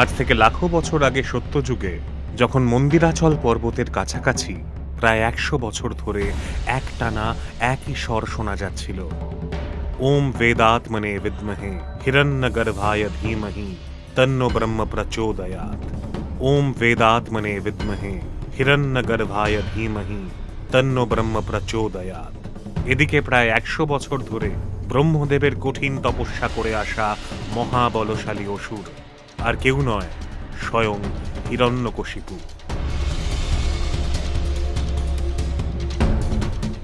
আজ থেকে লাখো বছর আগে সত্যযুগে যখন মন্দিরাচল পর্বতের কাছাকাছি প্রায় ১০০ বছর ধরে একটানা একই স্বর শোনা যাচ্ছিল। ওম বেদাত্মনে বিদ্মহে হিরণ্যগর্ভায় ধীমহি তন্নো ব্রহ্ম প্রচোদয়াৎ। ওম বেদাত্মনে বিদ্মহে হিরণ্যগর্ভায় ধীমহি তন্নো ব্রহ্ম প্রচোদয়াৎ। এদিকে প্রায় ১০০ বছর ধরে ব্রহ্মদেবের কঠিন তপস্যা করে আসা মহাবলশালী অসুর আর কেউ নয়, স্বয়ং হিরণ্যকশিপু।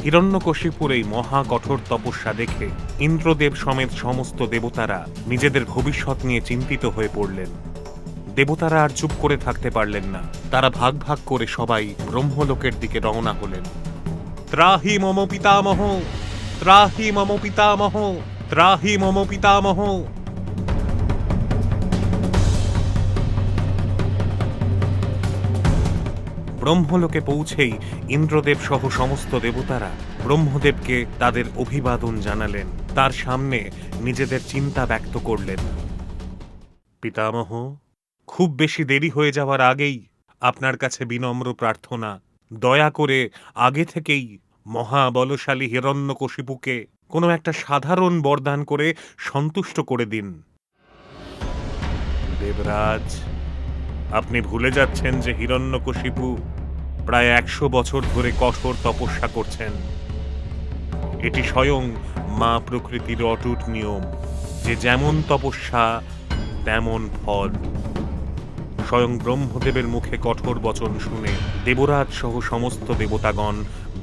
হিরণ্যকশিপুর এই মহা কঠোর তপস্যা দেখে ইন্দ্রদেব সমেত সমস্ত দেবতারা নিজেদের ভবিষ্যৎ নিয়ে চিন্তিত হয়ে পড়লেন। দেবতারা আর চুপ করে থাকতে পারলেন না। তারা ভাগ ভাগ করে সবাই ব্রহ্মলোকের দিকে রওনা হলেন। ত্রাহি মম পিতামহ, ত্রাহি মম পিতামহ, ত্রাহি মম পিতামহ। ব্রহ্মলোকে পৌঁছেই ইন্দ্রদেব সহ সমস্ত দেবতারা ব্রহ্মদেবকে তাদের অভিবাদন জানালেন। তার সামনে নিজেদের চিন্তা ব্যক্ত করলেন। পিতামহ, খুব বেশি দেরি হয়ে যাওয়ার আগেই আপনার কাছে বিনম্র প্রার্থনা, দয়া করে আগে থেকেই মহাবলশালী হিরণ্যকশিপুকে কোনো একটা সাধারণ বরদান করে সন্তুষ্ট করে দিন। দেবরাজ, আপনি ভুলে যাচ্ছেন যে হিরণ্যকশিপু প্রায় ১০০ বছর ধরে কঠোর তপস্যা করছেন। এটি স্বয়ং মা প্রকৃতির অটুট নিয়ম যে যেমন তপস্যা তেমন ফল। স্বয়ং ব্রহ্মদেবের মুখে কঠোর বচন শুনে দেবরাজ সহ সমস্ত দেবতাগণ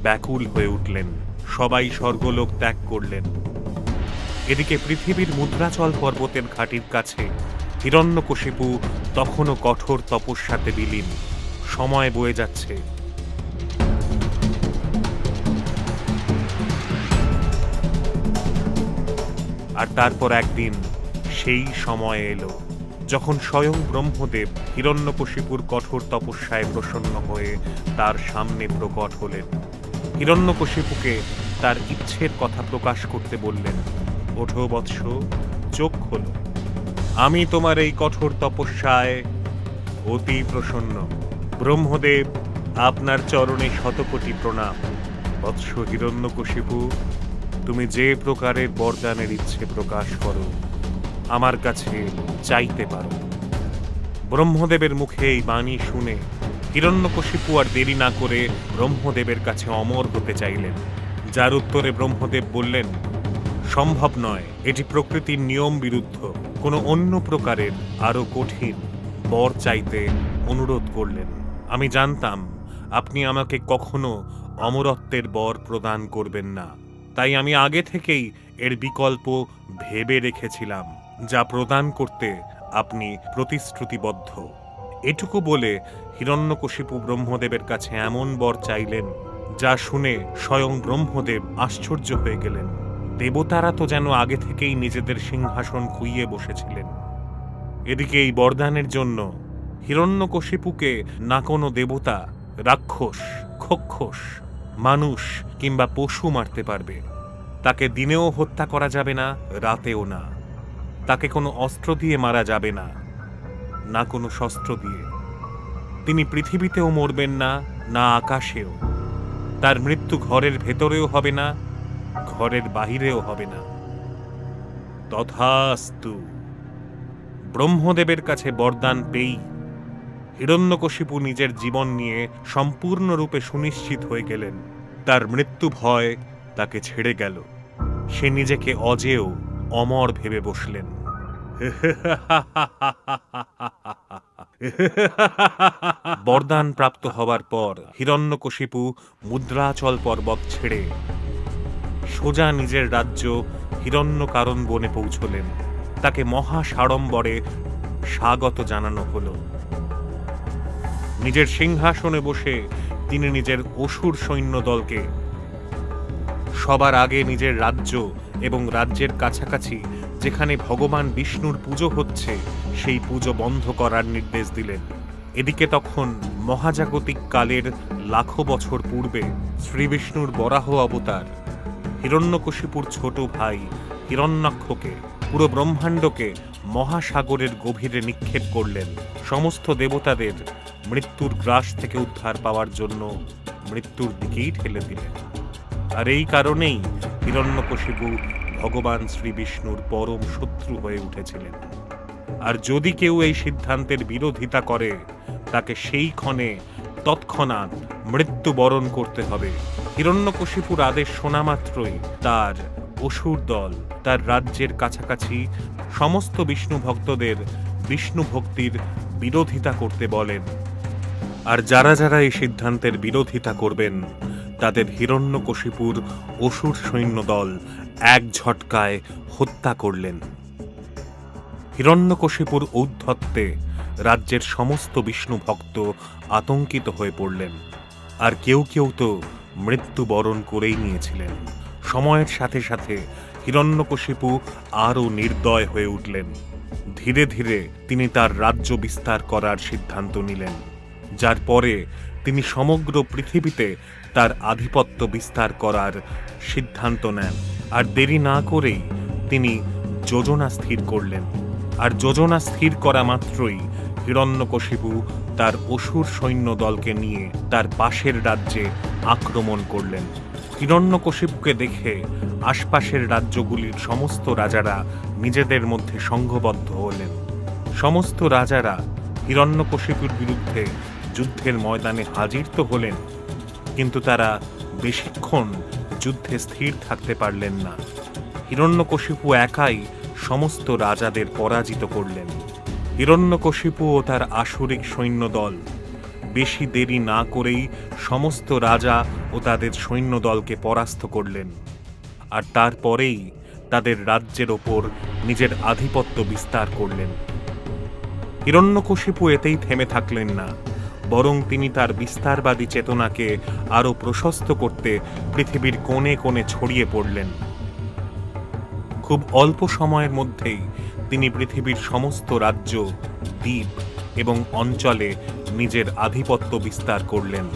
ব্যাকুল হয়ে উঠলেন। সবাই স্বর্গলোক ত্যাগ করলেন। এদিকে পৃথিবীর মুদ্রাচল পর্বতের ঘাটির কাছে হিরণ্যকশিপু তখনও কঠোর তপস্যাতে বিলীন। সময় বয়ে যাচ্ছে। আর তারপর একদিন সেই সময় এলো যখন স্বয়ং ব্রহ্মদেব হিরণ্যকশিপুর কঠোর তপস্যায় প্রসন্ন হয়ে তার সামনে প্রকট হলেন। হিরণ্যকশিপুকে তার ইচ্ছের কথা প্রকাশ করতে বললেন। ওঠো বৎস, চোখ খোলো। আমি তোমার এই কঠোর তপস্যায় অতি প্রসন্ন। ব্রহ্মদেব, আপনার চরণে শতকোটি প্রণাম। বৎস হিরণ্যকশিপু, তুমি যে প্রকারের বরদানের ইচ্ছে প্রকাশ করো আমার কাছে চাইতে পারো। ব্রহ্মদেবের মুখে এই বাণী শুনে হিরণ্যকশিপু আর দেরি না করে ব্রহ্মদেবের কাছে অমর হতে চাইলেন। যার উত্তরে ব্রহ্মদেব বললেন, সম্ভব নয়, এটি প্রকৃতির নিয়ম বিরুদ্ধ। কোনো অন্য প্রকারের আরো কঠিন বর চাইতে অনুরোধ করলেন। আমি জানতাম আপনি আমাকে কখনো অমরত্বের বর প্রদান করবেন না, তাই আমি আগে থেকেই এর বিকল্প ভেবে রেখেছিলাম, যা প্রদান করতে আপনি প্রতিশ্রুতিবদ্ধ। এটুকু বলে হিরণ্যকশিপু ব্রহ্মদেবের কাছে এমন বর চাইলেন যা শুনে স্বয়ং ব্রহ্মদেব আশ্চর্য হয়ে গেলেন। দেবতারা তো যেন আগে থেকেই নিজেদের সিংহাসন খুইয়ে বসেছিলেন। এদিকে এই বরদানের জন্য হিরণ্যকশিপুকে না কোনো দেবতা, রাক্ষস, খক্ষস, মানুষ কিংবা পশু মারতে পারবে। তাকে দিনেও হত্যা করা যাবে না, রাতেও না। তাকে কোনো অস্ত্র দিয়ে মারা যাবে না, না কোনো শস্ত্র দিয়ে। তিনি পৃথিবীতেও মরবেন না, না আকাশেও। তার মৃত্যু ঘরের ভেতরেও হবে না, ঘরের বাহিরেও হবে না। তথাস্তু। ব্রহ্মদেবের কাছে বরদান পেয়েই হিরণ্যকশিপু নিজের জীবন নিয়ে সম্পূর্ণরূপে সুনিশ্চিত হয়ে গেলেন। তার মৃত্যু ভয় তাকে ছেড়ে গেল। সে নিজেকে অজেয়, অমর ভেবে বসলেন। বরদান প্রাপ্ত হবার পর হিরণ্যকশিপু মুদ্রাচল পর্বত ছেড়ে সোজা নিজের রাজ্য হিরণ্যকারণ বনে পৌঁছলেন। তাকে মহা সাড়ম্বরে স্বাগত জানানো হল। নিজের সিংহাসনে বসে তিনি নিজের অসুর সৈন্যদলকে সবার আগে নিজের রাজ্য এবং রাজ্যের কাছাকাছি যেখানে ভগবান বিষ্ণুর পুজো হচ্ছে সেই পুজো বন্ধ করার নির্দেশ দিলেন। এদিকে তখন মহাজাগতিক কালের লাখো বছর পূর্বে শ্রীবিষ্ণুর বরাহ অবতার হিরণ্যকশিপুর ছোট ভাই হিরণ্যাক্ষকে পুরো ব্রহ্মাণ্ডকে মহাসাগরের গভীরে নিক্ষেপ করলেন। সমস্ত দেবতাদের মৃত্যুর গ্রাস থেকে উদ্ধার পাওয়ার জন্য মৃত্যুর দিকেই ঠেলে দিলেন। আর এই কারণেই হিরণ্যকশিপু ভগবান শ্রী বিষ্ণুর পরম শত্রু হয়ে উঠেছিলেন। আর যদি কেউ এই সিদ্ধান্তের বিরোধিতা করে, তাকে সেই ক্ষণে তৎক্ষণাৎ মৃত্যুবরণ করতে হবে। হিরণ্যকশিপুর আদেশ শোনা মাত্রই তার অসুর দল তার রাজ্যের কাছাকাছি সমস্ত বিষ্ণু ভক্তদের বিষ্ণু ভক্তির বিরোধিতা করতে বলেন। আর যারা যারা এই সিদ্ধান্তের বিরোধিতা করবেন, তাদের হিরণ্যকশিপুর অসুর সৈন্যদল এক ঝটকায় হত্যা করলেন। হিরণ্যকশিপুর ঔদ্ধত্যে রাজ্যের সমস্ত বিষ্ণু ভক্ত আতঙ্কিত হয়ে পড়লেন। আর কেউ কেউ তো মৃত্যুবরণ করেই নিয়েছিলেন। সময়ের সাথে সাথে হিরণ্যকশিপু আরও নির্দয় হয়ে উঠলেন। ধীরে ধীরে তিনি তার রাজ্য বিস্তার করার সিদ্ধান্ত নিলেন, যার পরে তিনি সমগ্র পৃথিবীতে তার আধিপত্য বিস্তার করার সিদ্ধান্ত নেন। আর দেরি না করেই তিনি যোজনা স্থির করলেন। আর যোজনা স্থির করা মাত্রই হিরণ্যকশিপু তার অসুর সৈন্য দলকে নিয়ে তার পাশের রাজ্যে আক্রমণ করলেন। হিরণ্যকশিপুকে দেখে আশপাশের রাজ্যগুলির সমস্ত রাজারা নিজেদের মধ্যে সংঘবদ্ধ হলেন। সমস্ত রাজারা হিরণ্যকশিপুর বিরুদ্ধে যুদ্ধের ময়দানে হাজির তো হলেন, কিন্তু তারা বেশিক্ষণ যুদ্ধে স্থির থাকতে পারলেন না। হিরণ্যকশিপু একাই সমস্ত রাজাদের পরাজিত করলেন। হিরণ্যকশিপু ও তার আসুরিক সৈন্যদল বেশি দেরি না করেই সমস্ত রাজা ও তাদের সৈন্যদলকে পরাস্ত করলেন। আর তারপরেই তাদের রাজ্যের ওপর নিজের আধিপত্য বিস্তার করলেন। হিরণ্যকশিপু এতেই থেমে থাকলেন না, বরং তিনি তার বিস্তারবাদী চেতনাকে আরও প্রশস্ত করতে পৃথিবীর কোণে কোণে ছড়িয়ে পড়লেন। খুব অল্প সময়ের মধ্যেই তিনি পৃথিবীর সমস্ত রাজ্য, দ্বীপ এবং অঞ্চলে নিজের আধিপত্য বিস্তার করলেন।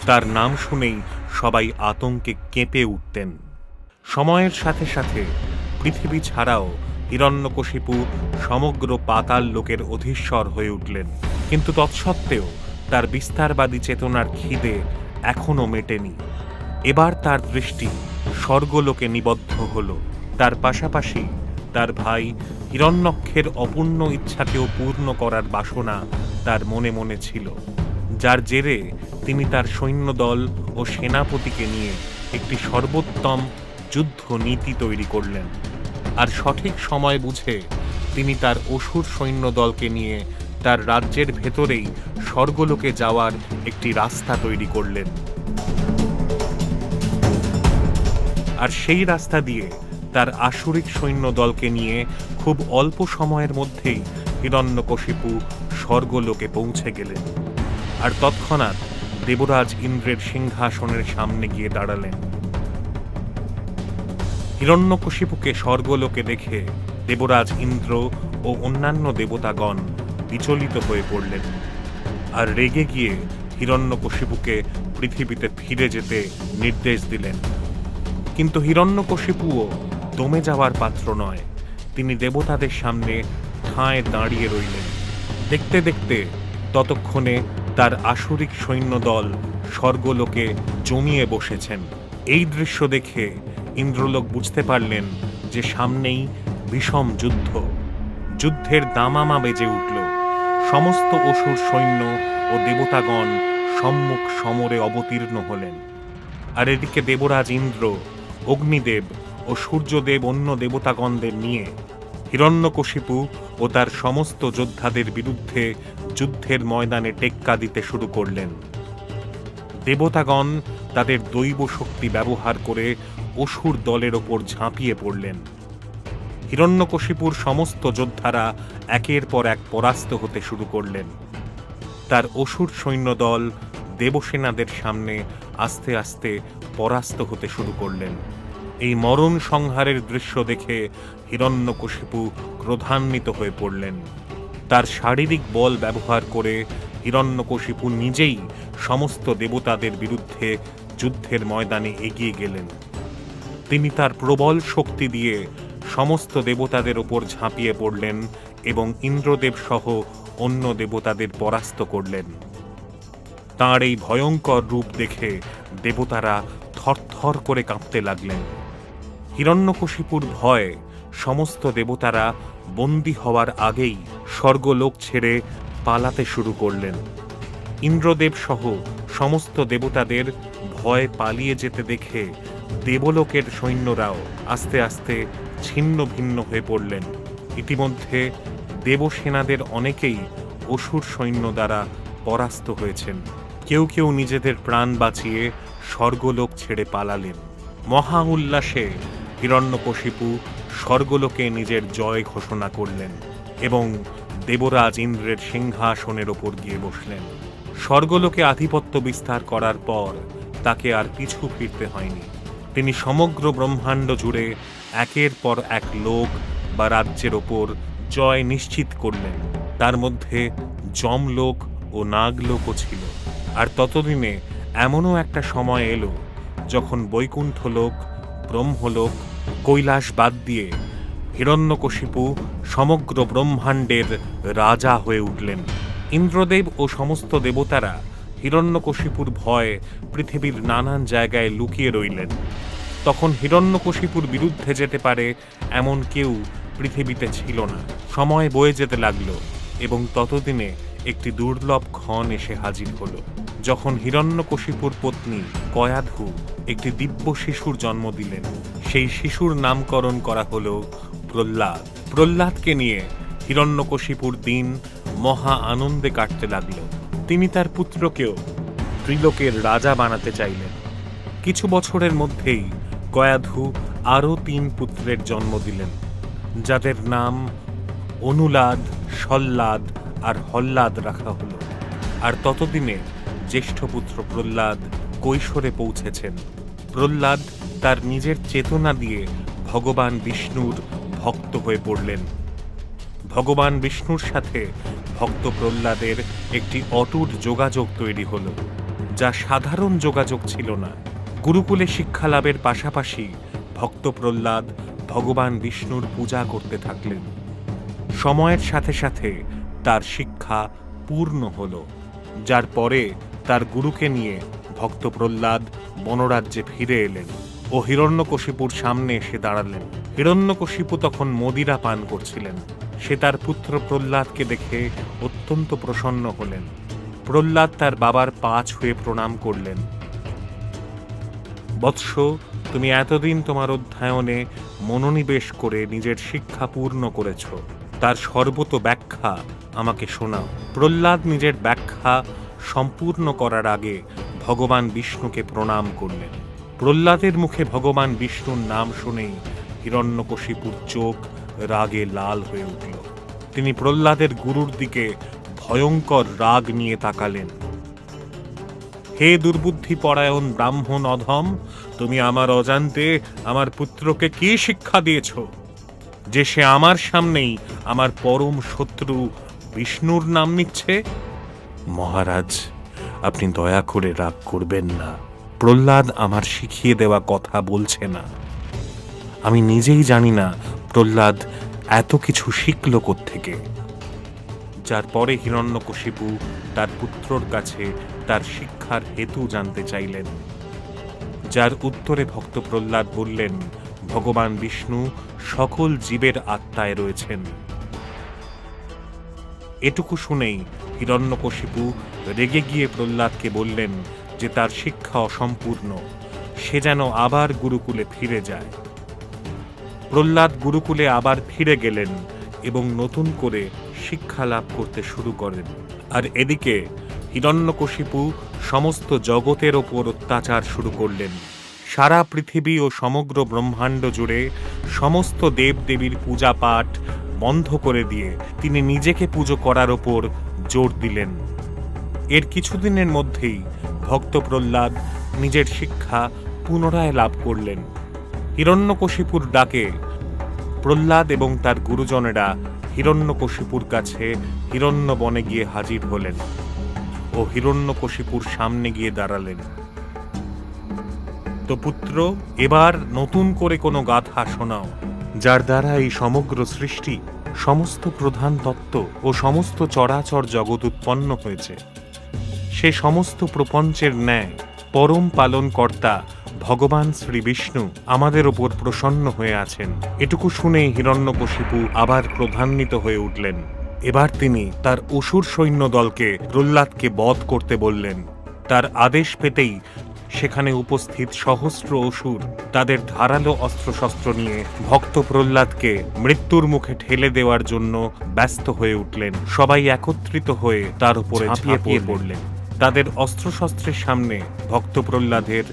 তার নাম শুনেই সবাই আতঙ্কে কেঁপে উঠতেন। সময়ের সাথে সাথে পৃথিবী ছাড়াও হিরণ্যকশিপু সমগ্র পাতাল লোকের অধীশ্বর হয়ে উঠলেন। কিন্তু তৎসত্ত্বেও তার বিস্তারবাদী চেতনার খিদে এখনো মেটেনি। এবার তার দৃষ্টি স্বর্গলোকে নিবদ্ধ হল। তার পাশাপাশি তার ভাই হিরণ্যক্ষের অপূর্ণ ইচ্ছাকেও পূর্ণ করার বাসনা তার মনে মনে ছিল, যার জেরে তিনি তার সৈন্যদল ও সেনাপতিকে নিয়ে একটি সর্বোত্তম যুদ্ধ নীতি তৈরি করলেন। আর সঠিক সময় বুঝে তিনি তার অসুর সৈন্যদলকে নিয়ে তার রাজ্যের ভেতরেই স্বর্গলোকে যাওয়ার একটি রাস্তা তৈরি করলেন। আর সেই রাস্তা দিয়ে তার আসুরিক সৈন্যদলকে নিয়ে খুব অল্প সময়ের মধ্যেই হিরণ্যকশিপু স্বর্গলোকে পৌঁছে গেলেন। আর তৎক্ষণাৎ দেবরাজ ইন্দ্রের সিংহাসনের সামনে গিয়ে দাঁড়ালেন। হিরণ্যকশিপুকে স্বর্গলোকে দেখে দেবরাজ ইন্দ্র ও অন্যান্য দেবতাগণ বিচলিত হয়ে পড়লেন। আর রেগে গিয়ে হিরণ্যকশিপুকে পৃথিবীতে ফিরে যেতে নির্দেশ দিলেন। কিন্তু হিরণ্যকশিপুও দমে যাওয়ার পাত্র নয়। তিনি দেবতাদের সামনে ঠায় দাঁড়িয়ে রইলেন। দেখতে দেখতে ততক্ষণে তার আসুরিক সৈন্যদল স্বর্গলোকে জমিয়ে বসেছেন। এই দৃশ্য দেখে ইন্দ্রলোক বুঝতে পারলেন যে সামনেই বিষম যুদ্ধ। যুদ্ধের দামামা বেজে উঠল। সমস্ত অসুর সৈন্য ও দেবতাগণ সম্মুখ সমরে অবতীর্ণ হলেন। আর এদিকে দেবরাজ ইন্দ্র, অগ্নিদেব ও সূর্যদেব অন্য দেবতাগণদের নিয়ে হিরণ্যকশিপু ও তার সমস্ত যোদ্ধাদের বিরুদ্ধে যুদ্ধের ময়দানে টেক্কা দিতে শুরু করলেন। দেবতাগণ তাদের দৈব শক্তি ব্যবহার করে অসুর দলের ওপর ঝাঁপিয়ে পড়লেন। হিরণ্যকশিপুর সমস্ত যোদ্ধারা একের পর এক পরাস্ত হতে শুরু করলেন। তার অসুর সৈন্যদল দেবসেনাদের সামনে আস্তে আস্তে পরাস্ত হতে শুরু করলেন। এই মরণ সংহারের দৃশ্য দেখে হিরণ্যকশিপু ক্রোধান্বিত হয়ে পড়লেন। তার শারীরিক বল ব্যবহার করে হিরণ্যকশিপু নিজেই সমস্ত দেবতাদের বিরুদ্ধে যুদ্ধের ময়দানে এগিয়ে গেলেন। তিনি তার প্রবল শক্তি দিয়ে সমস্ত দেবতাদের ওপর ঝাঁপিয়ে পড়লেন এবং ইন্দ্রদেব সহ অন্য দেবতাদের পরাস্ত করলেন। তাঁর এই ভয়ঙ্কর রূপ দেখে দেবতারা থরথর করে কাঁপতে লাগলেন। হিরণ্যকশিপুর ভয়ে সমস্ত দেবতারা বন্দী হওয়ার আগেই স্বর্গলোক ছেড়ে পালাতে শুরু করলেন। ইন্দ্রদেব সহ সমস্ত দেবতাদের ভয় পালিয়ে যেতে দেখে দেবলোকের সৈন্যরাও আস্তে আস্তে ছিন্ন ভিন্ন হয়ে পড়লেন। ইতিমধ্যে দেবসেনাদের অনেকেই অসুর সৈন্য দ্বারা পরাস্ত হয়েছেন। কেউ কেউ নিজেদের প্রাণ বাঁচিয়ে স্বর্গলোক ছেড়ে পালালেন। মহা উল্লাসে হিরণ্যকশিপু স্বর্গলোকে নিজের জয় ঘোষণা করলেন এবং দেবরাজ ইন্দ্রের সিংহাসনের ওপর গিয়ে বসলেন। স্বর্গলোকে আধিপত্য বিস্তার করার পর তাকে আর পিছু ফিরতে হয়নি। তিনি সমগ্র ব্রহ্মাণ্ড জুড়ে একের পর এক লোক বা রাজ্যের ওপর জয় নিশ্চিত করলেন। তার মধ্যে যমলোক ও নাগলোকও ছিল। আর ততদিনে এমনও একটা সময় এলো যখন বৈকুণ্ঠলোক, ব্রহ্মলোক, কৈলাস বাদ দিয়ে হিরণ্যকশিপু সমগ্র ব্রহ্মাণ্ডের রাজা হয়ে উঠলেন। ইন্দ্রদেব ও সমস্ত দেবতারা হিরণ্যকশিপুর ভয়ে পৃথিবীর নানান জায়গায় লুকিয়ে রইলেন। তখন হিরণ্যকশিপুর বিরুদ্ধে যেতে পারে এমন কেউ পৃথিবীতে ছিল না। সময় বয়ে যেতে লাগলো এবং ততদিনে একটি দুর্লভ ক্ষণ এসে হাজির হলো, যখন হিরণ্যকশিপুর পত্নী কয়াধু একটি দিব্য শিশুর জন্ম দিলেন। সেই শিশুর নামকরণ করা হলো প্রহ্লাদ। প্রহ্লাদকে নিয়ে হিরণ্যকশিপুর দিন মহা আনন্দে কাটতে লাগল। তিনি তার পুত্রকেও ত্রিলোকের রাজা বানাতে চাইলেন। কিছু বছরের মধ্যেই কয়াধু আরও 3 পুত্রের জন্ম দিলেন, যাদের নাম অনুলাদ, সল্লাদ আর হল্লাদ রাখা হলো। আর ততদিনে জ্যেষ্ঠ পুত্র প্রহ্লাদ কৈশোরে পৌঁছেছেন। প্রহ্লাদ তার নিজের চেতনা দিয়ে ভগবান বিষ্ণুর ভক্ত হয়ে পড়লেন। ভগবান বিষ্ণুর সাথে ভক্ত প্রহ্লাদের একটি অটুট যোগাযোগ তৈরি হলো, যা সাধারণ যোগাযোগ ছিল না। গুরুকুলে শিক্ষা লাভের পাশাপাশি ভক্ত প্রহ্লাদ ভগবান বিষ্ণুর পূজা করতে থাকলেন। সময়ের সাথে সাথে তার শিক্ষা পূর্ণ হল, যার পরে তার গুরুকে নিয়ে ভক্ত প্রহ্লাদ বনরাজ্যে ফিরে এলেন ও হিরণ্যকশিপুর সামনে এসে দাঁড়ালেন। হিরণ্যকশিপু তখন মদিরা পান করছিলেন। সে তার পুত্র প্রহ্লাদকে দেখে অত্যন্ত প্রসন্ন হলেন। প্রহ্লাদ তার বাবার পা ছুঁয়ে প্রণাম করলেন। বৎস, তুমি এতদিন তোমার অধ্যয়নে মনোনিবেশ করে নিজের শিক্ষা পূর্ণ করেছ, তার সর্বত ব্যাখ্যা আমাকে শোনাও। প্রহ্লাদ নিজের ব্যাখ্যা সম্পূর্ণ করার আগে ভগবান বিষ্ণুকে প্রণাম করলেন। প্রহ্লাদের মুখে ভগবান বিষ্ণুর নাম শুনেই হিরণ্যকশিপুর চোখ রাগে লাল হয়ে উঠল। তিনি প্রহ্লাদের গুরুর দিকে ভয়ঙ্কর রাগ নিয়ে তাকালেন। হে দুর্বুদ্ধি পরায়ণ ব্রাহ্মণ অধম, তুমি আমার অজান্তে আমার পুত্রকে কি শিক্ষা দিয়েছ যে সে আমার সামনেই আমার পরম শত্রু বিষ্ণুর নাম নিচ্ছে? মহারাজ, আপনি দয়া করে রাগ করবেন না। প্রহ্লাদ আমার শিখিয়ে দেওয়া কথা বলছে না। আমি নিজেই জানি না প্রহ্লাদ এত কিছু শিখল কোত্থেকে। যার পরে হিরণ্যকশিপু তার পুত্রর কাছে তার শিক্ষার হেতু জানতে চাইলেন, যার উত্তরে ভক্ত প্রহ্লাদ বললেন, ভগবান বিষ্ণু সকল জীবের আত্মায় রয়েছেন। এটুকু শুনেই হিরণ্যকশিপু রেগে গিয়ে প্রহ্লাদকে বললেন যে তার শিক্ষা অসম্পূর্ণ, সে যেন আবার গুরুকুলে ফিরে যায়। প্রহ্লাদ গুরুকুলে আবার ফিরে গেলেন এবং নতুন করে শিক্ষা লাভ করতে শুরু করেন। আর এদিকে হিরণ্যকশিপু সমস্ত জগতের ওপর অত্যাচার শুরু করলেন। সারা পৃথিবী ও সমগ্র ব্রহ্মাণ্ড জুড়ে সমস্ত দেবদেবীর পূজা পাঠ বন্ধ করে দিয়ে তিনি নিজেকে পুজো করার ওপর জোর দিলেন। এর কিছুদিনের মধ্যেই ভক্ত প্রহ্লাদ নিজের শিক্ষা পুনরায় লাভ করলেন। হিরণ্যকশিপুর ডাকে প্রহ্লাদ এবং তার গুরুজনেরা হিরণ্যকশিপুর কাছে হিরণ্যবনে গিয়ে হাজির হলেন ও হিরণ্যকশিপুর সামনে গিয়ে দাঁড়ালেন। তো পুত্র, এবার নতুন করে কোনো গাথা শোনাও, যার দ্বারা এই সমগ্র সৃষ্টি, সমস্ত প্রধান তত্ত্ব ও সমস্ত চরাচর জগৎ উৎপন্ন হয়েছে। সে সমস্ত প্রপঞ্চের ন্যায় পরম পালনকর্তা ভগবান শ্রী বিষ্ণু আমাদের ওপর প্রসন্ন হয়ে আছেন। এটুকু শুনে হিরণ্যকশিপু আবার ক্রোধান্বিত হয়ে উঠলেন। এবার তিনি তার অসুর সৈন্য দলকে প্রহ্লাদকে বধ করতে বললেন। তার আদেশ পেতেই সেখানে উপস্থিত সহস্র অসুর তাদের ধারালো অস্ত্রশস্ত্র নিয়ে ভক্ত প্রহ্লাদকে মৃত্যুর মুখে ঠেলে দেওয়ার জন্য ব্যস্ত হয়ে উঠলেন। সবাই একত্রিত হয়ে তার উপরে ঝাঁপিয়ে পড়লেন। তাদের অস্ত্রশস্ত্রের সামনে ভক্ত প্রহ্লাদের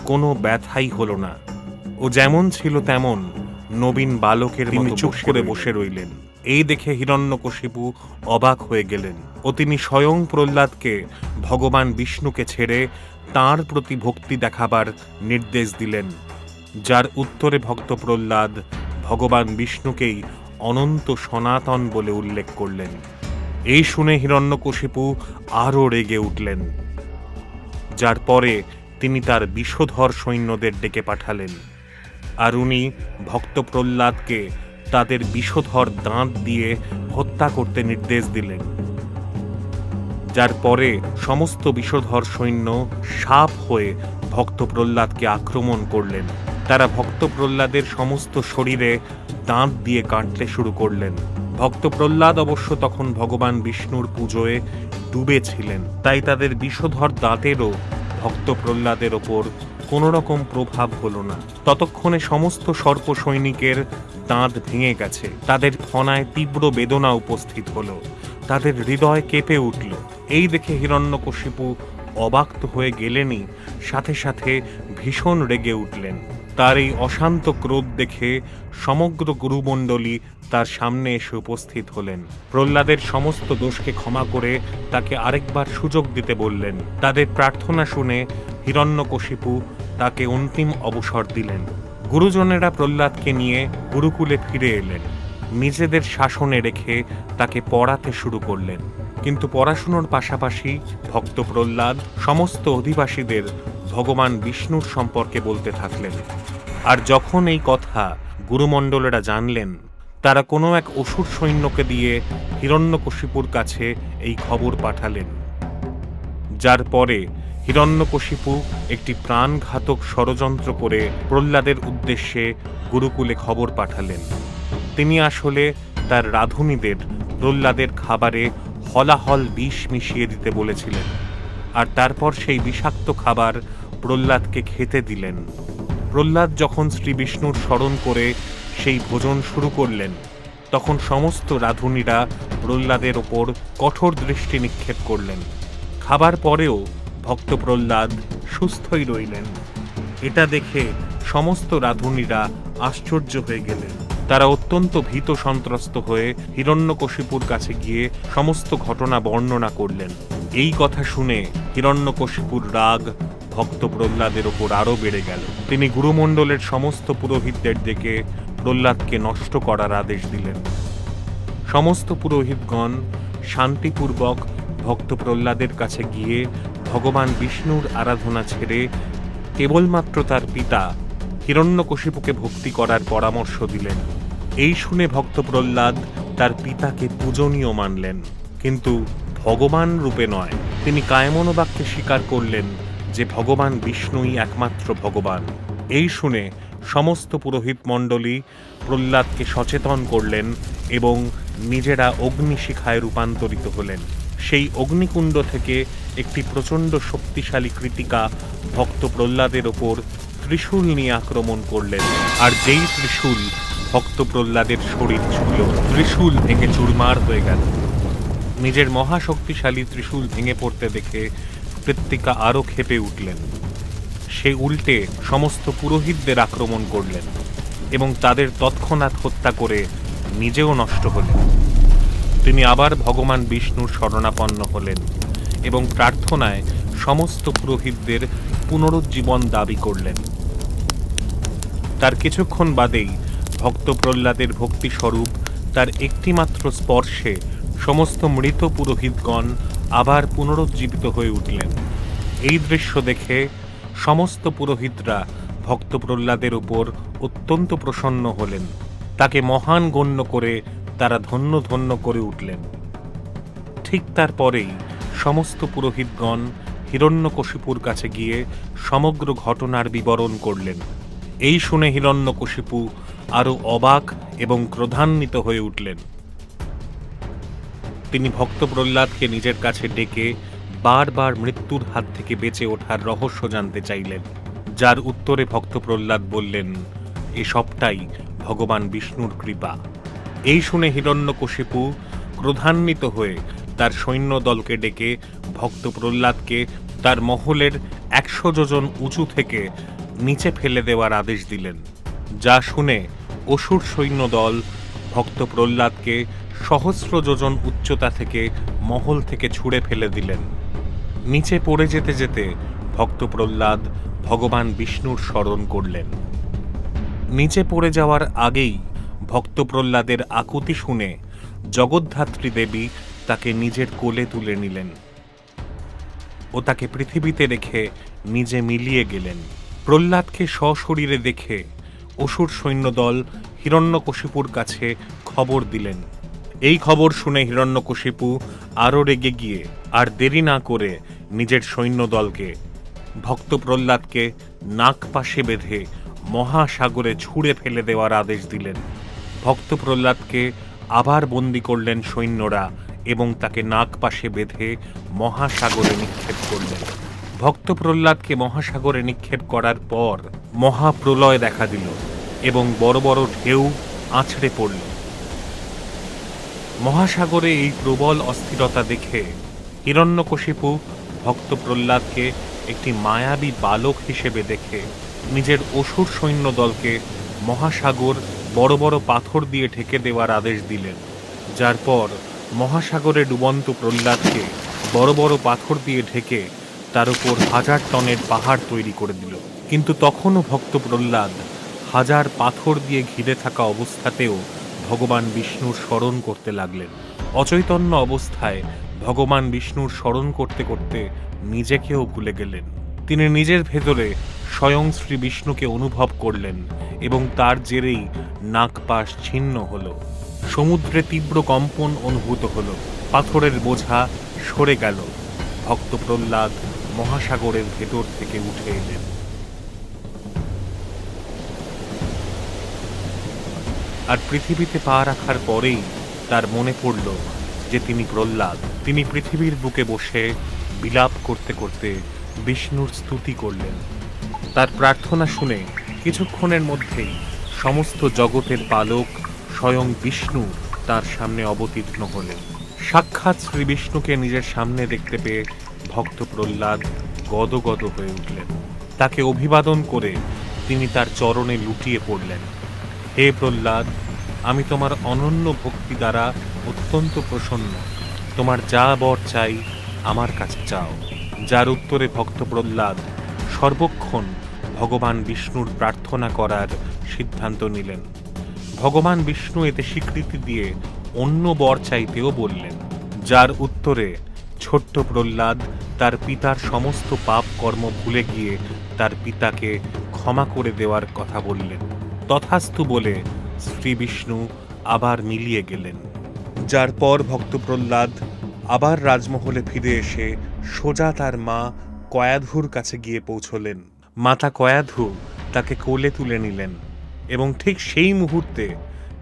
কোনো ব্যথাই হল না। ও যেমন ছিল তেমন নবীন বালকের মতো চুপ করে বসে রইলেন। এই দেখে হিরণ্যকশিপু অবাক হয়ে গেলেন ও তিনি স্বয়ং প্রহ্লাদকে ভগবান বিষ্ণুকে ছেড়ে তাঁর প্রতি ভক্তি দেখাবার নির্দেশ দিলেন। যার উত্তরে ভক্ত প্রহ্লাদ ভগবান বিষ্ণুকেই অনন্ত সনাতন বলে উল্লেখ করলেন। এই শুনে হিরণ্যকশিপু আরও রেগে উঠলেন। যার পরে তিনি তার বিষধর সৈন্যদের ডেকে পাঠালেন, আর উনি ভক্ত প্রহ্লাদকে তাদের বিষধর দাঁত দিয়ে হত্যা করতে নির্দেশ দিলেন। যার পরে সমস্ত বিষধর সৈন্য সাপ হয়ে ভক্ত প্রহ্লাদকে আক্রমণ করলেন। তারা ভক্ত প্রহ্লাদের সমস্ত শরীরে দাঁত দিয়ে কাটতে শুরু করলেন। ভক্ত প্রহ্লাদ অবশ্য তখন ভগবান বিষ্ণুর পুজোয় ডুবে ছিলেন, তাই তাদের বিষধর দাঁতেরও ভক্ত প্রহ্লাদের ওপর কোনো রকম প্রভাব হলো না। ততক্ষণে সমস্ত সর্প সৈনিকের দাঁত ভেঙে গেছে। তাদের ফনায় তীব্র বেদনা উপস্থিত হলো। তাদের হৃদয় কেঁপে উঠল। এই দেখে হিরণ্যকশিপু অবাক তো হয়ে গেলেনই, সাথে সাথে ভীষণ রেগে উঠলেন। তার এই অশান্ত ক্রোধ দেখে সমগ্র গুরুমণ্ডলী তার সামনে এসে উপস্থিত হলেন। প্রহ্লাদের সমস্ত দোষকে ক্ষমা করে তাকে আরেকবার সুযোগ দিতে বললেন। তাদের প্রার্থনা শুনে হিরণ্যকশিপু তাকে অন্তিম অবসর দিলেন। গুরুজনেরা প্রহ্লাদকে নিয়ে গুরুকুলে ফিরে এলেন। নিজেদের শাসনে রেখে তাকে পড়াতে শুরু করলেন। কিন্তু পড়াশুনোর পাশাপাশি ভক্ত প্রহ্লাদ সমস্ত অধিবাসীদের ভগবান বিষ্ণুর সম্পর্কে বলতে থাকলেন। আর যখন এই কথা গুরুমণ্ডলেরা জানলেন, তারা কোনো এক অসুর সৈন্যকে দিয়ে হিরণ্যকশিপুর কাছে এই খবর পাঠালেন। যার পরে হিরণ্যকশিপু একটি প্রাণঘাতক ষড়যন্ত্র করে প্রহ্লাদের উদ্দেশ্যে গুরুকুলে খবর পাঠালেন। তিনি আসলে তার রাধুনীদের প্রহ্লাদের খাবারে হলাহল বিষ মিশিয়ে দিতে বলেছিলেন, আর তারপর সেই বিষাক্ত খাবার প্রহ্লাদকে খেতে দিলেন। প্রহ্লাদ যখন শ্রী বিষ্ণুর স্মরণ করে সেই ভোজন শুরু করলেন, তখন সমস্ত রাধুনীরা প্রহ্লাদের ওপর কঠোর দৃষ্টি নিক্ষেপ করলেন। খাবার পরেও ভক্ত প্রহ্লাদ সুস্থই রইলেন। এটা দেখে সমস্ত রাধুনীরা আশ্চর্য হয়ে গেলেন। তারা অত্যন্ত ভীত সন্ত্রস্ত হয়ে হিরণ্যকশিপুর কাছে গিয়ে সমস্ত ঘটনা বর্ণনা করলেন। এই কথা শুনে হিরণ্যকশিপুর রাগ ভক্ত প্রহ্লাদের ওপর আরও বেড়ে গেল। তিনি গুরুমণ্ডলের সমস্ত পুরোহিতদের ডেকে প্রহ্লাদকে নষ্ট করার আদেশ দিলেন। সমস্ত পুরোহিতগণ শান্তিপূর্বক ভক্ত প্রহ্লাদের কাছে গিয়ে ভগবান বিষ্ণুর আরাধনা ছেড়ে কেবলমাত্র তার পিতা হিরণ্যকশিপুকে ভক্তি করার পরামর্শ দিলেন। এই শুনে ভক্ত প্রহ্লাদ তার পিতাকে পূজনীয় মানলেন, কিন্তু ভগবান রূপে নয়। তিনি কায়মনোবাক্যে স্বীকার করলেন যে ভগবান বিষ্ণুই একমাত্র ভগবান। এই শুনে সমস্ত পুরোহিত মণ্ডলী প্রহ্লাদকে সচেতন করলেন এবং নিজেরা অগ্নিশিখায় রূপান্তরিত হলেন। সেই অগ্নিকুণ্ড থেকে একটি প্রচণ্ড শক্তিশালী কৃতিকা ভক্ত প্রহ্লাদের ওপর ত্রিশূল নিয়ে আক্রমণ করলেন। আর যেই ত্রিশূল ভক্ত প্রহ্লাদের শরীর ছুঁল, ত্রিশূল ভেঙে চুরমার হয়ে গেল। নিজের মহাশক্তিশালী ত্রিশূল ভেঙে পড়তে দেখে কৃত্তিকা আরও ক্ষেপে উঠলেন। সে উল্টে সমস্ত পুরোহিতদের আক্রমণ করলেন এবং তাদের তৎক্ষণাৎ হত্যা করে নিজেও নষ্ট হলেন। তিনি আবার ভগবান বিষ্ণুর শরণাপন্ন হলেন এবং প্রার্থনায় সমস্ত পুরোহিতদের পুনরুজ্জীবন দাবি করলেন। তার কিছুক্ষণ বাদেই ভক্ত প্রহ্লাদের ভক্তিস্বরূপ তার একটিমাত্র স্পর্শে সমস্ত মৃত পুরোহিতগণ আবার পুনরুজ্জীবিত হয়ে উঠলেন। এই দৃশ্য দেখে সমস্ত পুরোহিতরা ভক্ত প্রহ্লাদের উপর অত্যন্ত প্রসন্ন হলেন তাকে মহান গণ্য করে তারা ধন্য ধন্য করে উঠলেন। ঠিক তারপরেই সমস্ত পুরোহিতগণ হিরণ্যকশিপুর কাছে গিয়ে সমগ্র ঘটনার বিবরণ করলেন। এই শুনে হিরণ্যকশিপু আরো অবাক এবং ক্রোধান্বিত হয়ে উঠলেন। তিনি ভক্ত প্রহ্লাদকে নিজের কাছে ডেকে বারবার মৃত্যুর হাত থেকে বেঁচে ওঠার রহস্য জানতে চাইলেন, যার উত্তরে ভক্ত প্রহ্লাদ বললেন, এ সবটাই ভগবান বিষ্ণুর কৃপা। এই শুনে হিরণ্যকশিপু ক্রোধান্বিত হয়ে তার সৈন্যদলকে ডেকে ভক্ত প্রহ্লাদকে তার মহলের 100 যোজন উঁচু থেকে নিচে ফেলে দেওয়ার আদেশ দিলেন। যা শুনে অসুর সৈন্যদল ভক্ত প্রহ্লাদকে সহস্র যোজন উচ্চতা থেকে মহল থেকে ছুঁড়ে ফেলে দিলেন। নিচে পড়ে যেতে যেতে ভক্ত প্রহ্লাদ ভগবান বিষ্ণুর স্মরণ করলেন। নিচে পড়ে যাওয়ার আগেই ভক্ত প্রহ্লাদের আকুতি শুনে জগদ্ধাত্রী দেবী তাকে নিজের কোলে তুলে নিলেন ও তাকে পৃথিবীতে রেখে নিজে মিলিয়ে গেলেন। প্রহ্লাদকে সশরীরে দেখে অসুর সৈন্যদল হিরণ্যকশিপুর কাছে খবর দিলেন। এই খবর শুনে হিরণ্যকশিপু আরও রেগে গিয়ে আর দেরি না করে নিজের সৈন্যদলকে ভক্ত প্রহ্লাদকে নাক পাশে বেঁধে মহাসাগরে ছুঁড়ে ফেলে দেওয়ার আদেশ দিলেন। ভক্ত প্রহ্লাদকে আবার বন্দী করলেন সৈন্যরা এবং তাকে নাক পাশে বেঁধে মহাসাগরে নিক্ষেপ করলেন। ভক্ত প্রহ্লাদকে মহাসাগরে নিক্ষেপ করার পর মহাপ্রলয় দেখা দিল এবং বড় বড় ঢেউ আছড়ে পড়ল। মহাসাগরে এই প্রবল অস্থিরতা দেখে হিরণ্যকশিপু ভক্ত প্রহ্লাদকে একটি মায়াবী বালক হিসেবে দেখে নিজের অসুর সৈন্যদলকে মহাসাগর বড় বড় পাথর দিয়ে ঢেকে দেওয়ার আদেশ দিলেন। যার পর মহাসাগরে ডুবন্ত প্রহ্লাদকে বড় বড় পাথর দিয়ে ঢেকে তার উপর 1000 টনের পাহাড় তৈরি করে দিল। কিন্তু তখনও ভক্ত প্রহ্লাদ 1000 পাথর দিয়ে ঘিরে থাকা অবস্থাতেও ভগবান বিষ্ণুর স্মরণ করতে লাগলেন। অচৈতন্য অবস্থায় ভগবান বিষ্ণুর স্মরণ করতে করতে নিজেকেও ভুলে গেলেন। তিনি নিজের ভেতরে স্বয়ং শ্রী বিষ্ণুকে অনুভব করলেন এবং তার জেরেই নাগপাশ ছিন্ন হল। সমুদ্রে তীব্র কম্পন অনুভূত হল, পাথরের বোঝা সরে গেল। ভক্ত প্রহ্লাদ মহাসাগরের ভেতর থেকে উঠে এলেন। আর পৃথিবীতে পা রাখার পরেই তার মনে পড়ল যে তিনি প্রহ্লাদ। তিনি পৃথিবীর বুকে বসে বিলাপ করতে করতে বিষ্ণুর স্তুতি করলেন। তার প্রার্থনা শুনে কিছুক্ষণের মধ্যেই সমস্ত জগতের পালক স্বয়ং বিষ্ণু তার সামনে অবতীর্ণ হলেন। সাক্ষাৎ শ্রী বিষ্ণুকে নিজের সামনে দেখতে পেয়ে ভক্ত প্রহ্লাদ গদগদ হয়ে উঠলেন। তাকে অভিবাদন করে তিনি তার চরণে লুটিয়ে পড়লেন। হে প্রহ্লাদ, আমি তোমার অনন্য ভক্তি দ্বারা অত্যন্ত প্রসন্ন। তোমার যা বর চাই আমার কাছে চাও। যার উত্তরে ভক্ত প্রহ্লাদ সর্বক্ষণ ভগবান বিষ্ণুর প্রার্থনা করার সিদ্ধান্ত নিলেন। ভগবান বিষ্ণু এতে স্বীকৃতি দিয়ে অন্য বর চাইতেও বললেন। যার উত্তরে ছোট্ট প্রহ্লাদ তার পিতার সমস্ত পাপ কর্ম ভুলে গিয়ে তার পিতাকে ক্ষমা করে দেওয়ার কথা বললেন। তথাস্তু বলে শ্রী বিষ্ণু আবার মিলিয়ে গেলেন। যার পর ভক্ত প্রহ্লাদ আবার রাজমহলে ফিরে এসে সোজা তার মা কয়াধুর কাছে গিয়ে পৌঁছলেন। মাতা কয়াধু তাকে কোলে তুলে নিলেন এবং ঠিক সেই মুহূর্তে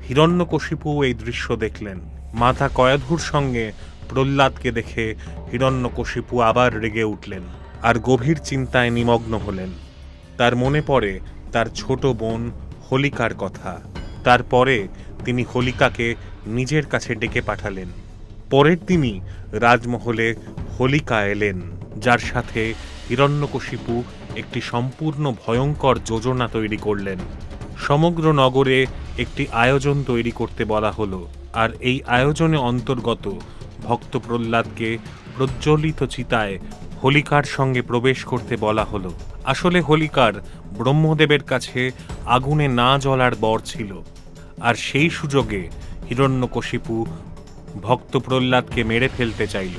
হিরণ্যকশিপু এই দৃশ্য দেখলেন। মাতা কয়াধুর সঙ্গে প্রহ্লাদকে দেখে হিরণ্যকশিপু আবার রেগে উঠলেন আর গভীর চিন্তায় নিমগ্ন হলেন। তার মনে পড়ে তার ছোট বোন হোলিকার কথা। তারপরে তিনি হোলিকাকে নিজের কাছে ডেকে পাঠালেন। পরের দিনই রাজমহলে হোলিকা এলেন, যার সাথে হিরণ্যকশিপু একটি সম্পূর্ণ ভয়ঙ্কর যোজনা তৈরি করলেন। সমগ্র নগরে একটি আয়োজন তৈরি করতে বলা হলো, আর এই আয়োজনে অন্তর্গত ভক্ত প্রহ্লাদকে প্রজ্বলিত চিতায় হোলিকার সঙ্গে প্রবেশ করতে বলা হলো। আসলে হোলিকার ব্রহ্মদেবের কাছে আগুনে না জ্বলার বর ছিল, আর সেই সুযোগে হিরণ্যকশিপু ভক্ত প্রহ্লাদকে মেরে ফেলতে চাইল।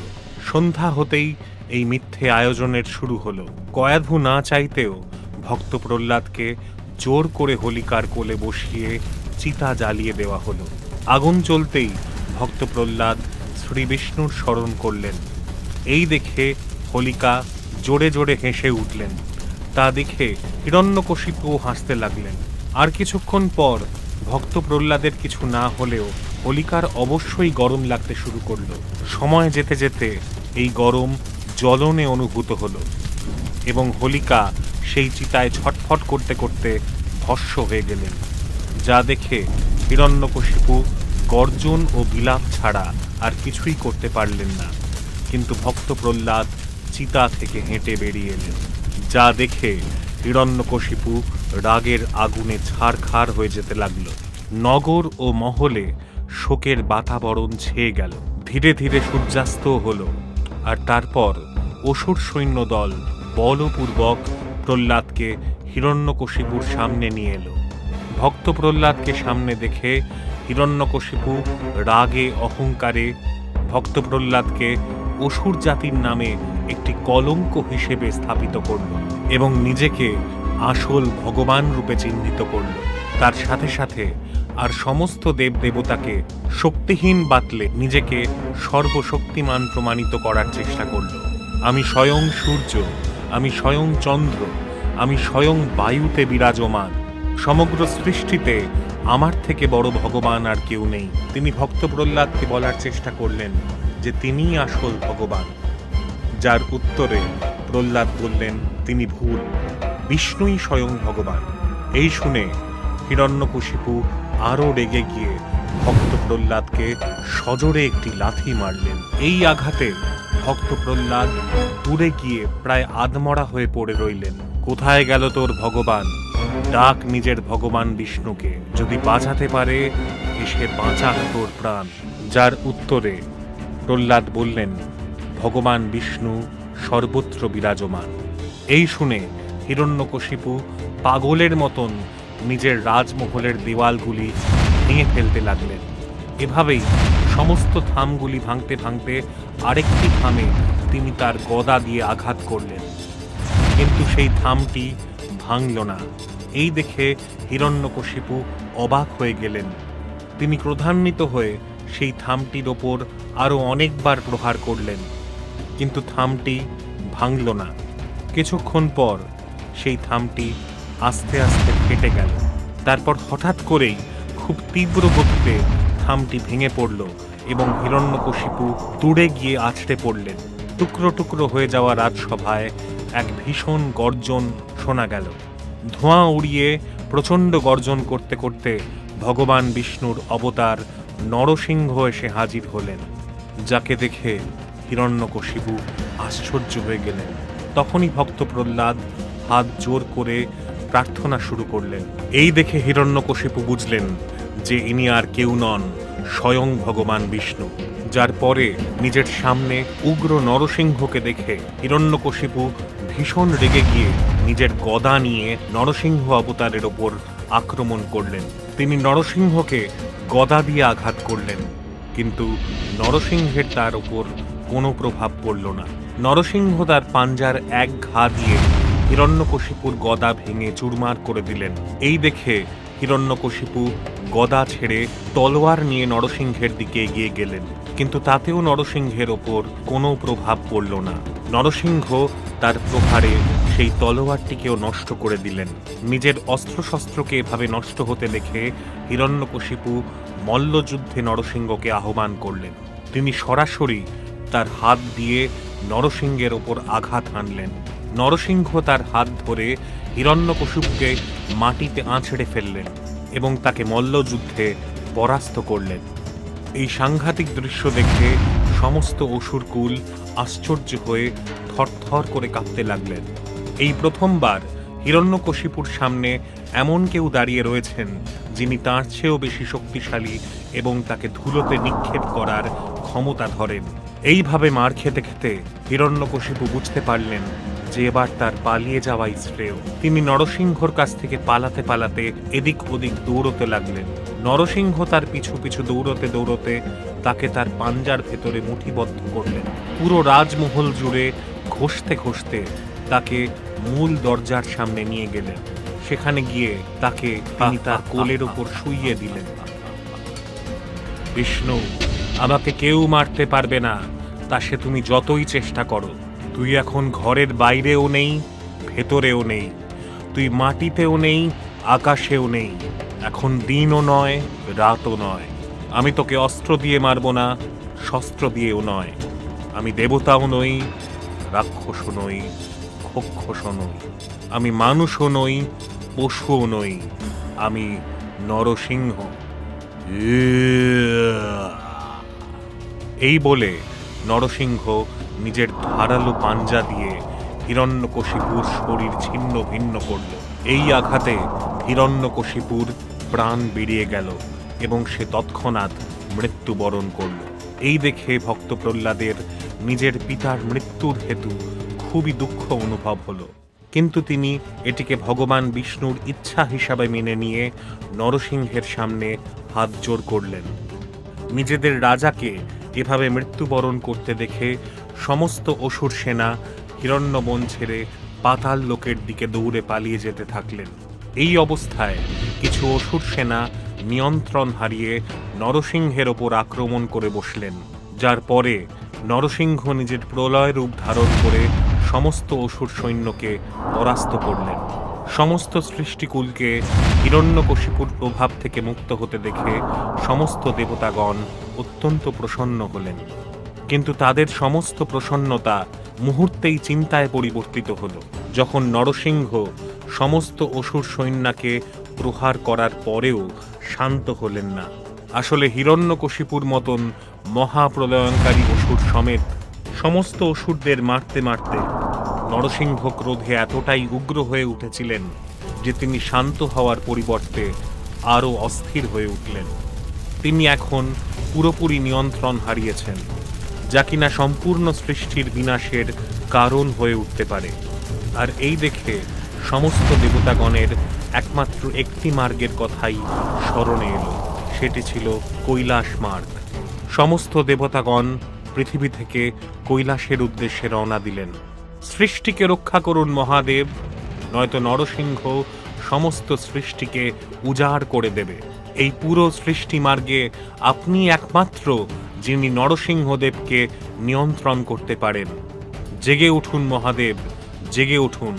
সন্ধ্যা হতেই এই মিথ্যে আয়োজনের শুরু হলো। কয়াধু না চাইতেও ভক্ত প্রহ্লাদকে জোর করে হোলিকার কোলে বসিয়ে চিতা জ্বালিয়ে দেওয়া হলো। আগুন জ্বলতেই ভক্ত প্রহ্লাদ শ্রী বিষ্ণুর স্মরণ করলেন। এই দেখে হোলিকা জোরে জোরে হেসে উঠলেন। তা দেখে হিরণ্যকশিপুও হাসতে লাগলেন। আর কিছুক্ষণ পর ভক্ত প্রহ্লাদের কিছু না হলেও হোলিকার অবশ্যই গরম লাগতে শুরু করলো। সময় যেতে যেতে এই গরম জ্বলনে অনুভূত হলো এবং হোলিকা সেই চিতায় ছটফট করতে করতে ভস্ম হয়ে গেলেন। যা দেখে হিরণ্যকশিপু গর্জন ও বিলাপ ছাড়া আর কিছুই করতে পারলেন না। কিন্তু ভক্ত প্রহ্লাদ চিতা থেকে হেঁটে বেরিয়ে এলেন। যা দেখে হিরণ্যকশিপু রাগের আগুনে ছারখার হয়ে যেতে লাগল। নগর ও মহলে শোকের বাতাবরণ ছেয়ে গেল। ধীরে ধীরে সূর্যাস্ত হল। আর তারপর অসুর সৈন্য দল বলপূর্বক প্রহ্লাদকে হিরণ্যকশিপুর সামনে নিয়ে এলো। ভক্ত প্রহ্লাদকে সামনে দেখে হিরণ্যকশিপু রাগে অহংকারে ভক্ত প্রহ্লাদকে অসুর জাতির নামে একটি কলঙ্ক হিসেবে স্থাপিত করল এবং নিজেকে আসল ভগবান রূপে চিহ্নিত করল। তার সাথে সাথে আর সমস্ত দেবদেবতাকে শক্তিহীন বাতলে নিজেকে সর্বশক্তিমান প্রমাণিত করার চেষ্টা করল। আমি স্বয়ং সূর্য, আমি স্বয়ং চন্দ্র, আমি স্বয়ং বায়ুতে বিরাজমান। সমগ্র সৃষ্টিতে আমার থেকে বড় ভগবান আর কেউ নেই। তিনি ভক্ত প্রহ্লাদকে বলার চেষ্টা করলেন যে তিনিই আসল ভগবান। যার উত্তরে প্রহ্লাদ বললেন তিনি ভুল, বিষ্ণুই স্বয়ং ভগবান। এই শুনে হিরণ্যকশিপু আরও রেগে গিয়ে ভক্ত প্রহ্লাদকে সজোরে একটি লাথি মারলেন। এই আঘাতে ভক্ত প্রহ্লাদ দূরে গিয়ে প্রায় আধমরা হয়ে পড়ে রইলেন। কোথায় গেল তোর ভগবান? ডাক নিজের ভগবান বিষ্ণুকে, যদি বাঁচাতে পারে এসে বাঁচাক তোর প্রাণ। যার উত্তরে প্রহ্লাদ বললেন ভগবান বিষ্ণু সর্বত্র বিরাজমান। এই শুনে হিরণ্যকশিপু পাগলের মতন নিজের রাজমহলের দেওয়ালগুলি ভেঙে ফেলতে লাগলেন। এভাবেই সমস্ত থামগুলি ভাঙতে ভাঙতে আরেকটি থামে তিনি তার গদা দিয়ে আঘাত করলেন, কিন্তু সেই থামটি ভাঙল না। এই দেখে হিরণ্যকশিপু অবাক হয়ে গেলেন। তিনি ক্রোধান্বিত হয়ে সেই থামটির ওপর আরও অনেকবার প্রহার করলেন, কিন্তু থামটি ভাঙল না। কিছুক্ষণ পর সেই থামটি আস্তে আস্তে ফেটে গেল। তারপর হঠাৎ করেই খুব তীব্র গতিতে থামটি ভেঙে পড়ল এবং হিরণ্যকশিপু দূরে গিয়ে আছড়ে পড়লেন। টুকরো টুকরো হয়ে যাওয়া রাজসভায় এক ভীষণ গর্জন শোনা গেল। ধোঁয়া উড়িয়ে প্রচণ্ড গর্জন করতে করতে ভগবান বিষ্ণুর অবতার নরসিংহ এসে হাজির হলেন। যাকে দেখে হিরণ্যকশিপু আশ্চর্য হয়ে গেলেন। তখনই ভক্ত প্রহ্লাদ হাত জোর করে প্রার্থনা শুরু করলেন। এই দেখে হিরণ্যকশিপু বুঝলেন যে ইনি আর কেউ নন, স্বয়ং ভগবান বিষ্ণু। যার পরে নিজের সামনে উগ্র নরসিংহকে দেখে হিরণ্যকশিপু ভীষণ রেগে গিয়ে নিজের গদা নিয়ে নরসিংহ অবতারের ওপর আক্রমণ করলেন। তিনি নরসিংহকে গদা দিয়ে আঘাত করলেন, কিন্তু নরসিংহের তার ওপর কোনো প্রভাব পড়ল না। নরসিংহ তার পাঞ্জার এক ঘা দিয়ে হিরণ্যকশিপুর গদা ভেঙে চুরমার করে দিলেন। এই দেখে হিরণ্যকশিপু গদা ছেড়ে তলোয়ার নিয়ে নরসিংহের দিকে এগিয়ে গেলেন, কিন্তু তাতেও নরসিংহের ওপর কোনো প্রভাব পড়ল না। নরসিংহ তার প্রহারে সেই তলোয়ারটিকেও নষ্ট করে দিলেন। নিজের অস্ত্রশস্ত্রকে এভাবে নষ্ট হতে দেখে হিরণ্যকশিপু মল্লযুদ্ধে নরসিংহকে আহ্বান করলেন। তিনি সরাসরি তার হাত দিয়ে নরসিংহের ওপর আঘাত হানলেন। নরসিংহ তার হাত ধরে হিরণ্যকশিপুকে মাটিতে আঁচড়ে ফেললেন এবং তাকে মল্লযুদ্ধে পরাস্ত করলেন। এই সাংঘাতিক দৃশ্য দেখে সমস্ত অসুরকুল আশ্চর্য হয়ে থরথর করে কাঁপতে লাগলেন। এই প্রথমবার হিরণ্যকশিপুর সামনে এমন কেউ দাঁড়িয়ে রয়েছেন যিনি তার চেয়েও বেশি শক্তিশালী এবং তাকে ধুলোতে নিক্ষেপ করার ক্ষমতা ধরেন। এইভাবে মার খেতে খেতে হিরণ্যকশিপু বুঝতে পারলেন যে এবার তার পালিয়ে যাওয়াই শ্রেয়। তিনি নরসিংহর কাছ থেকে পালাতে পালাতে এদিক ওদিক দৌড়তে লাগলেন। নরসিংহ তার পিছু পিছু দৌড়তে দৌড়তে তাকে তার পাঞ্জার ভেতরে মুঠিবদ্ধ করলেন। পুরো রাজমহল জুড়ে ঘষতে ঘষতে তাকে মূল দরজার সামনে নিয়ে গেলেন। সেখানে গিয়ে তাকে তিনি তার কোলের ওপর শুইয়ে দিলেন। বিষ্ণু, আমাকে কেউ মারতে পারবে না, তা সে তুমি যতই চেষ্টা করো। তুই এখন ঘরের বাইরেও নেই, ভেতরেও নেই, তুই মাটিতেও নেই, আকাশেও নেই। এখন দিনও নয়, রাতও নয়। আমি তোকে অস্ত্র দিয়ে মারব না, শস্ত্র দিয়েও নয়। আমি দেবতাও নই, রাক্ষসও নই, খক্ষসও নই। আমি মানুষও নই, পশুও নই। আমি নরসিংহ। এই বলে নরসিংহ নিজের ধারালো পাঞ্জা দিয়ে হিরণ্যকশিপুর শরীর ছিন্ন ভিন্ন করল। এই আঘাতে হিরণ্যকশিপুর প্রাণ বেরিয়ে গেল এবং সে তৎক্ষণাৎ মৃত্যুবরণ করল। এই দেখে ভক্ত প্রহ্লাদের নিজের পিতার মৃত্যুর হেতু খুবই দুঃখ অনুভব হলো, কিন্তু তিনি এটিকে ভগবান বিষ্ণুর ইচ্ছা হিসাবে মেনে নিয়ে নরসিংহের সামনে হাত জোড় করলেন। নিজেদের রাজাকে এভাবে মৃত্যুবরণ করতে দেখে সমস্ত অসুর সেনা হিরণ্যবন ছেড়ে পাতাল লোকের দিকে দৌড়ে পালিয়ে যেতে থাকলেন। এই অবস্থায় কিছু অসুর সেনা নিয়ন্ত্রণ হারিয়ে নরসিংহের ওপর আক্রমণ করে বসলেন, যার পরে নরসিংহ নিজের প্রলয় রূপ ধারণ করে সমস্ত অসুর সৈন্যকে পরাস্ত করলেন। সমস্ত সৃষ্টিকুলকে হিরণ্যকশিপুর প্রভাব থেকে মুক্ত হতে দেখে সমস্ত দেবতাগণ অত্যন্ত প্রসন্ন হলেন, কিন্তু তাদের সমস্ত প্রসন্নতা মুহূর্তেই চিন্তায় পরিবর্তিত হল যখন নরসিংহ সমস্ত অসুর সৈন্যকে প্রহার করার পরেও শান্ত হলেন না। আসলে হিরণ্যকশিপুর মতন মহাপ্রলয়ঙ্কারী অসুর সমেত সমস্ত অসুরদের মারতে মারতে নরসিংহ ক্রোধে এতটাই উগ্র হয়ে উঠেছিলেন যে তিনি শান্ত হওয়ার পরিবর্তে আরও অস্থির হয়ে উঠলেন। তিনি এখন পুরোপুরি নিয়ন্ত্রণ হারিয়েছেন, যা কিনা সম্পূর্ণ সৃষ্টির বিনাশের কারণ হয়ে উঠতে পারে। আর এই দেখে সমস্ত দেবতাগণের একমাত্র একটি মার্গের কথাই স্মরণে এলো, সেটি ছিল কৈলাস মার্গ। সমস্ত দেবতাগণ পৃথিবী থেকে কৈলাসের উদ্দেশ্যে রওনা দিলেন। সৃষ্টিকে রক্ষা করুন মহাদেব, নয়তো নরসিংহ সমস্ত সৃষ্টিকে উজাড় করে দেবে। এই পুরো সৃষ্টি মার্গে আপনি একমাত্র যিনি নরসিংহদেবকে নিয়ন্ত্রণ করতে পারেন। জেগে উঠুন মহাদেব, জেগে উঠুন।